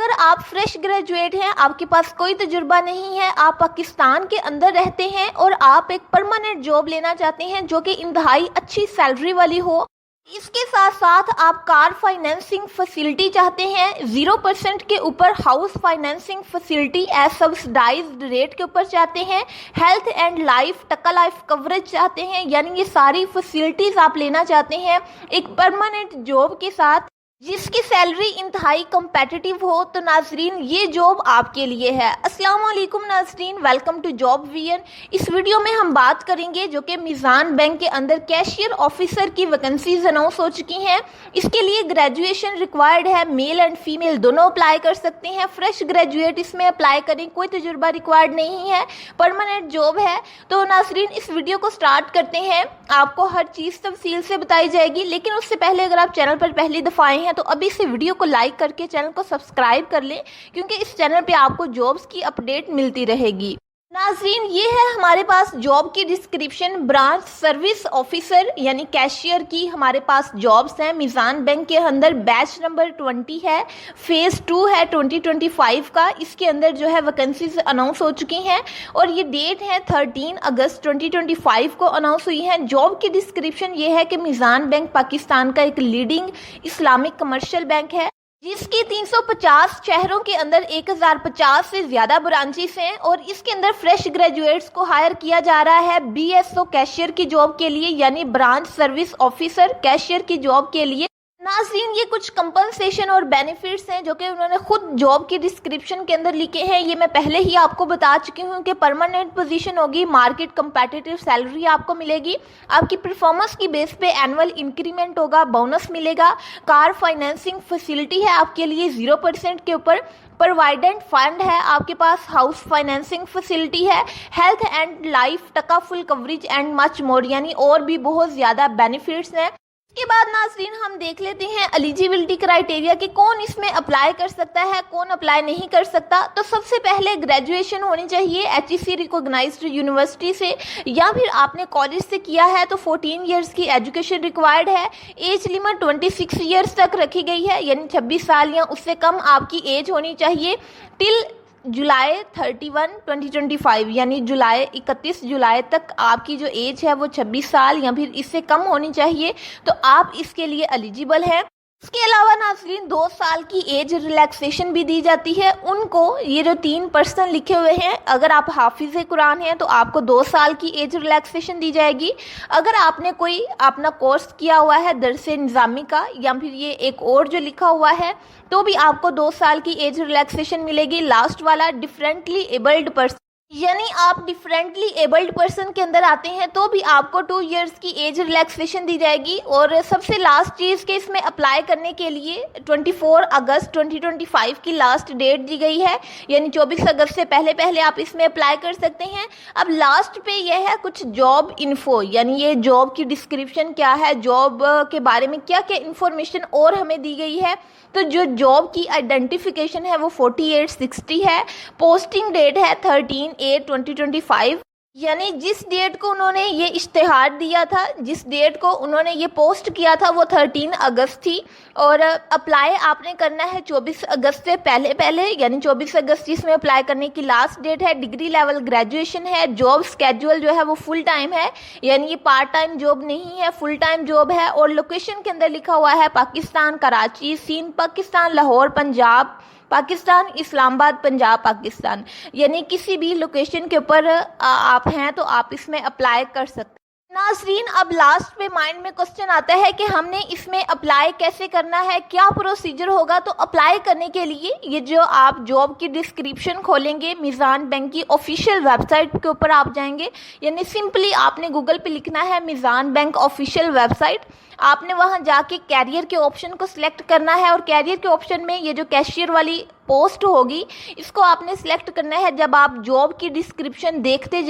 अगर आप fresh graduate हैं, आपके पास कोई तजुर्बा नहीं है, आप पाकिस्तान के अंदर रहते हैं और आप एक परमानेंट जॉब लेना चाहते हैं जो कि इंतहाई अच्छी सैलरी वाली हो, इसके साथ साथ आप कार फाइनेंसिंग फैसिलिटी चाहते हैं, 0% के ऊपर house financing facility as subsidised rate के ऊपर चाहते हैं, हेल्थ एंड लाइफ टका लाइफ कवरेज चाहते हैं, यानी ये सारी फैसिलिटीज़ आप लेना चाहते हैं एक परमानेंट जॉब के साथ जिसकी सैलरी इंतहाई कम्पेटिटिव हो, तो नाजरीन ये जॉब आपके लिए है। अस्सलाम वालेकुम नाजरीन, वेलकम टू जॉब वीएन। इस वीडियो में हम बात करेंगे जो कि मीज़ान बैंक के अंदर कैशियर ऑफिसर की वैकेंसीज अनाउंस हो चुकी हैं। इसके लिए ग्रेजुएशन रिक्वायर्ड है, मेल एंड फीमेल दोनों अप्लाई कर सकते हैं। फ्रेश ग्रेजुएट इसमें अप्लाई करें, कोई तजुर्बा रिक्वायर्ड नहीं है, परमानेंट जॉब है। तो नाजरीन इस वीडियो को स्टार्ट करते हैं, आपको हर चीज़ तफसील से बताई जाएगी, लेकिन उससे पहले अगर आप चैनल पर पहली दफ़ा आए हैं तो अभी से वीडियो को लाइक करके चैनल को सब्सक्राइब कर लें, क्योंकि इस चैनल पे आपको जॉब्स की अपडेट मिलती रहेगी। नाजरीन ये है हमारे पास जॉब की डिस्क्रिप्शन। ब्रांच सर्विस ऑफिसर यानी कैशियर की हमारे पास जॉब्स हैं मीज़ान बैंक के अंदर। बैच नंबर 20 है, फेज़ 2 है 2025 का। इसके अंदर जो है वैकेंसीज अनाउंस हो चुकी हैं और ये डेट है 13 अगस्त 2025 को अनाउंस हुई है। जॉब की डिस्क्रिप्शन ये है कि मीज़ान बैंक पाकिस्तान का एक लीडिंग इस्लामिक कमर्शियल बैंक है जिसकी 350 शहरों के अंदर 1050 से ज़्यादा ब्रांचेस हैं और इसके अंदर फ्रेश ग्रेजुएट्स को हायर किया जा रहा है बीएसओ कैशियर की जॉब के लिए, यानी ब्रांच सर्विस ऑफिसर कैशियर की जॉब के लिए। नाज़रीन ये कुछ कंपनसेशन और बेनिफिट्स हैं जो कि उन्होंने खुद जॉब की डिस्क्रिप्शन के अंदर लिखे हैं। ये मैं पहले ही आपको बता चुकी हूँ कि परमानेंट पोजीशन होगी, मार्केट कंपेटिटिव सैलरी आपको मिलेगी, आपकी परफॉर्मेंस की बेस पे एनुअल इंक्रीमेंट होगा, बोनस मिलेगा, कार फाइनेंसिंग फैसिलिटी है आपके लिए 0% के ऊपर, प्रोवाइडेंट फंड है आपके पास, हाउस फाइनेंसिंग फैसिलिटी है, हेल्थ एंड लाइफ टका full coverage and much more, यानी और भी बहुत ज़्यादा बेनिफिट्स हैं। इसके बाद नाज़रीन हम देख लेते हैं एलिजिबिलिटी क्राइटेरिया कि कौन इसमें अप्लाई कर सकता है, कौन अप्लाई नहीं कर सकता। तो सबसे पहले ग्रेजुएशन होनी चाहिए HEC रिकॉग्नाइज्ड यूनिवर्सिटी से, या फिर आपने कॉलेज से किया है तो 14 इयर्स की एजुकेशन रिक्वायर्ड है। एज लिमिट 26 इयर्स तक रखी गई है, यानी 26 साल या उससे कम आपकी एज होनी चाहिए टिल जुलाई 31 2025, यानी 31 जुलाई तक आपकी जो एज है वो 26 साल या फिर इससे कम होनी चाहिए, तो आप इसके लिए एलिजिबल हैं। इसके अलावा नाज़रीन 2 साल की एज रिलैक्सेशन भी दी जाती है उनको। ये जो 3 पर्सन लिखे हुए हैं, अगर आप हाफिज़ कुरान हैं तो आपको 2 साल की एज रिलैक्सेशन दी जाएगी। अगर आपने कोई अपना कोर्स किया हुआ है दरसे निज़ामी का, या फिर ये एक और जो लिखा हुआ है, तो भी आपको 2 साल की एज रिलैक्सेशन मिलेगी। लास्ट वाला डिफरेंटली एबल्ड पर्सन, यानी आप डिफरेंटली एबल्ड पर्सन के अंदर आते हैं तो भी आपको 2 इयर्स की एज रिलैक्सेशन दी जाएगी। और सबसे लास्ट चीज़ के इसमें अप्लाई करने के लिए 24 अगस्त 2025 की लास्ट डेट दी गई है, यानी 24 अगस्त से पहले पहले आप इसमें अप्लाई कर सकते हैं। अब लास्ट पे यह है कुछ जॉब इन्फो, यानी ये जॉब की डिस्क्रिप्शन क्या है, जॉब के बारे में क्या क्या इन्फॉर्मेशन और हमें दी गई है। तो जो जॉब की आइडेंटिफिकेशन है वो 4860 है, पोस्टिंग डेट है 13/8/2025, यानी जिस डेट को उन्होंने ये इश्तिहार दिया था, जिस डेट को उन्होंने ये पोस्ट किया था वो 13 अगस्त थी। और अप्लाई आपने करना है 24 अगस्त से पहले पहले, यानी 24 अगस्त इसमें अप्लाई करने की लास्ट डेट है। डिग्री लेवल ग्रेजुएशन है, जॉब स्केड्यूल जो है वो फुल टाइम है, यानी ये पार्ट टाइम जॉब नहीं है, फुल टाइम जॉब है। और लोकेशन के अंदर लिखा हुआ है पाकिस्तान, कराची, सिंध पाकिस्तान, लाहौर पंजाब पाकिस्तान, इस्लामाबाद पंजाब पाकिस्तान, यानी किसी भी लोकेशन के ऊपर आप हैं तो आप इसमें अप्लाई कर सकते हैं। नाज़रीन अब लास्ट पे माइंड में क्वेश्चन आता है कि हमने इसमें अप्लाई कैसे करना है, क्या प्रोसीजर होगा। तो अप्लाई करने के लिए ये जो आप जॉब की डिस्क्रिप्शन खोलेंगे, मीज़ान बैंक की ऑफिशियल वेबसाइट के ऊपर आप जाएंगे, यानी सिंपली आपने गूगल पे लिखना है मीज़ान बैंक ऑफिशियल वेबसाइट। आपने वहां जाके कैरियर के ऑप्शन को सिलेक्ट करना है और कैरियर के ऑप्शन में ये जो कैशियर वाली पोस्ट होगी इसको आपने सिलेक्ट करना है। जब आप जॉब की डिस्क्रिप्शन देखते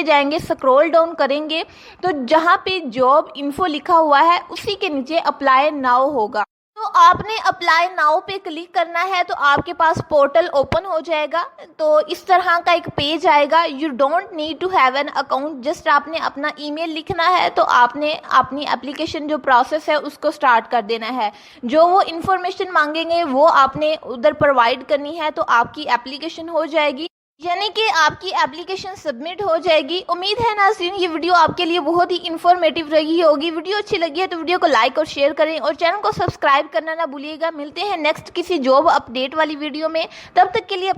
जाएंगे स्क्रॉल डाउन करेंगे तो जहां पे जॉब इन्फो लिखा हुआ है उसी के नीचे अप्लाई नाउ होगा। तो تو آپ نے اپلائی ناؤ پہ کلک کرنا ہے تو آپ کے پاس پورٹل اوپن ہو جائے گا. تو اس طرح کا ایک پیج آئے گا. You don't need to have an account, just آپ نے اپنا ای میل لکھنا ہے. تو آپ نے اپنی اپلیکیشن جو پروسیس ہے اس کو سٹارٹ کر دینا ہے. جو وہ انفارمیشن مانگیں گے وہ آپ نے ادھر پرووائڈ کرنی ہے, تو آپ کی اپلیکیشن ہو جائے گی, یعنی کہ آپ کی اپلیکیشن سبمٹ ہو جائے گی. امید ہے ناظرین یہ ویڈیو آپ کے لیے بہت ہی انفارمیٹیو رہی ہوگی. ویڈیو اچھی لگی ہے تو ویڈیو کو لائک اور شیئر کریں اور چینل کو سبسکرائب کرنا نہ بھولیے گا. ملتے ہیں نیکسٹ کسی جاب اپ ڈیٹ والی ویڈیو میں, تب تک کے لیے